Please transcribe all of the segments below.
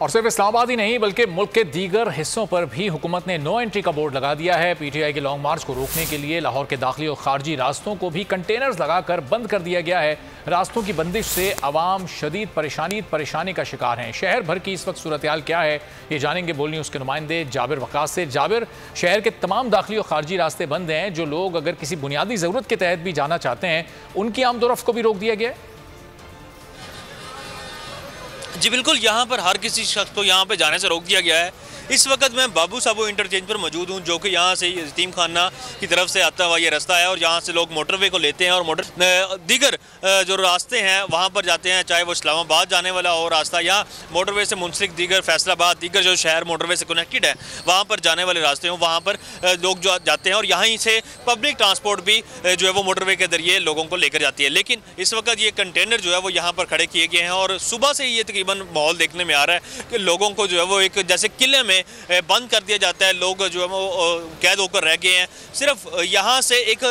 और सिर्फ इस्लामाबाद ही नहीं बल्कि मुल्क के दीगर हिस्सों पर भी हुकूमत ने नो एंट्री का बोर्ड लगा दिया है। पीटीआई के लॉन्ग मार्च को रोकने के लिए लाहौर के दाखिली और खारजी रास्तों को भी कंटेनर्स लगाकर बंद कर दिया गया है। रास्तों की बंदिश से अवाम शदीद परेशानी का शिकार हैं। शहर भर की इस वक्त सूरत हाल क्या है, ये जानेंगे बोल न्यूज़ के नुमाइंदे जाबिर वकास से। जाबिर, शहर के तमाम दाखिली और खारजी रास्ते बंद हैं। जो लोग अगर किसी बुनियादी ज़रूरत के तहत भी जाना चाहते हैं, उनकी आमदोरफ्त को भी रोक दिया गया है। जी बिल्कुल, यहाँ पर हर किसी शख्स को यहाँ पे जाने से रोक दिया गया है। इस वक्त मैं बाबू साबू इंटरचेंज पर मौजूद हूँ, जो कि यहाँ से यतीम खाना की तरफ से आता हुआ ये रास्ता है और यहाँ से लोग मोटरवे को लेते हैं और दीगर जो रास्ते हैं वहाँ पर जाते हैं, चाहे वो इस्लामाबाद जाने वाला हो रास्ता या मोटरवे से मुंसलिक दीगर फैसलाबाद दीगर जो शहर मोटरवे से कनेक्टेड है वहाँ पर जाने वाले रास्ते हों, वहाँ पर लोग जो जाते हैं और यहाँ से पब्लिक ट्रांसपोर्ट भी जो है वो मोटरवे के जरिए लोगों को लेकर जाती है। लेकिन इस वक्त ये कंटेनर जो है वो यहाँ पर खड़े किए गए हैं और सुबह से ये तकरीबन माहौल देखने में आ रहा है कि लोगों को जो है वो एक जैसे किले में बंद कर दिया जाता है। लोग जो है वो कैद होकर रह गए हैं। सिर्फ यहाँ से एक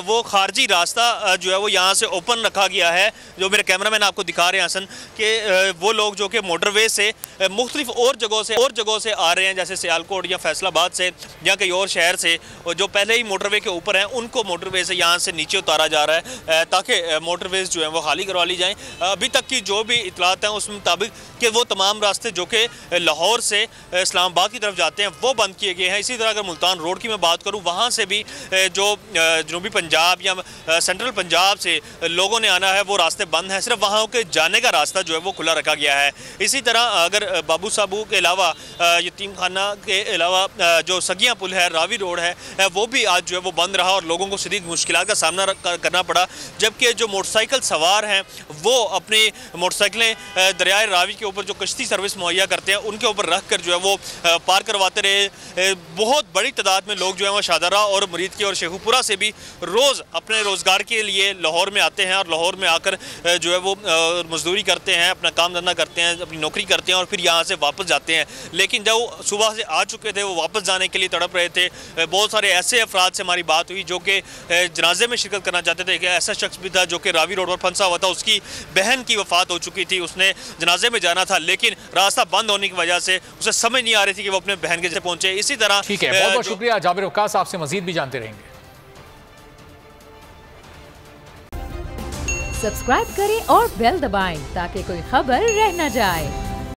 वो खारजी रास्ता जो है वो यहाँ से ओपन रखा गया है, जो मेरे कैमरामैन आपको दिखा रहे हैं हसन, कि वो लोग जो कि मोटरवे से मुख्तलिफ और जगहों से आ रहे हैं, जैसे सियालकोट या फैसलाबाद से या कहीं और शहर से, जो पहले ही मोटरवे के ऊपर हैं उनको मोटरवे से यहाँ से नीचे उतारा जा रहा है ताकि मोटरवेज जो हैं वो खाली करवा ली जाएँ। अभी तक की जो भी इतलात हैं उस मुताबिक कि वो तमाम रास्ते जो कि लाहौर से इस्लामाबाद की तरफ जाते हैं वो बंद किए गए हैं। इसी तरह अगर मुल्तान रोड की मैं बात करूं, वहां से भी जो जनूबी पंजाब या सेंट्रल पंजाब से लोगों ने आना है वो रास्ते बंद हैं। सिर्फ वहां के जाने का रास्ता जो है वो खुला रखा गया है। इसी तरह अगर बाबू साबू के अलावा यतीम खाना के अलावा जो सगियां पुल है, रावी रोड है, वो भी आज जो है वो बंद रहा और लोगों को शदीद मुश्किलात का सामना करना पड़ा। जबकि जो मोटरसाइकिल सवार हैं वो अपनी मोटरसाइकिलें दरियाए रावी के ऊपर जो कश्ती सर्विस मुहैया करते हैं उनके ऊपर रख कर जो है वो पार करवाते रहे। बहुत बड़ी तादाद में लोग जो है वो शाहदरा और मुरीद के और शेखुपुरा से भी रोज़ अपने रोज़गार के लिए लाहौर में आते हैं और लाहौर में आकर जो है वो मजदूरी करते हैं, अपना काम धंधा करते हैं, अपनी नौकरी करते हैं और फिर यहाँ से वापस जाते हैं। लेकिन जब वो सुबह से आ चुके थे, वो वापस जाने के लिए तड़प रहे थे। बहुत सारे ऐसे अफराद से हमारी बात हुई जो कि जनाजे में शिरकत करना चाहते थे। ऐसा शख्स भी था जो कि रावी रोड पर फंसा हुआ था, उसकी बहन की वफात हो चुकी थी, उसने जनाजे में जाना था लेकिन रास्ता बंद होने की वजह से उसे समझ नहीं आ रही थी कि वो अपने बहन के जैसे पहुंचे। इसी तरह ठीक है, बहुत बहुत शुक्रिया जाबिर वकास, आपसे मजीद भी जानते रहेंगे। सब्सक्राइब करें और बेल दबाएं ताकि कोई खबर रह न जाए।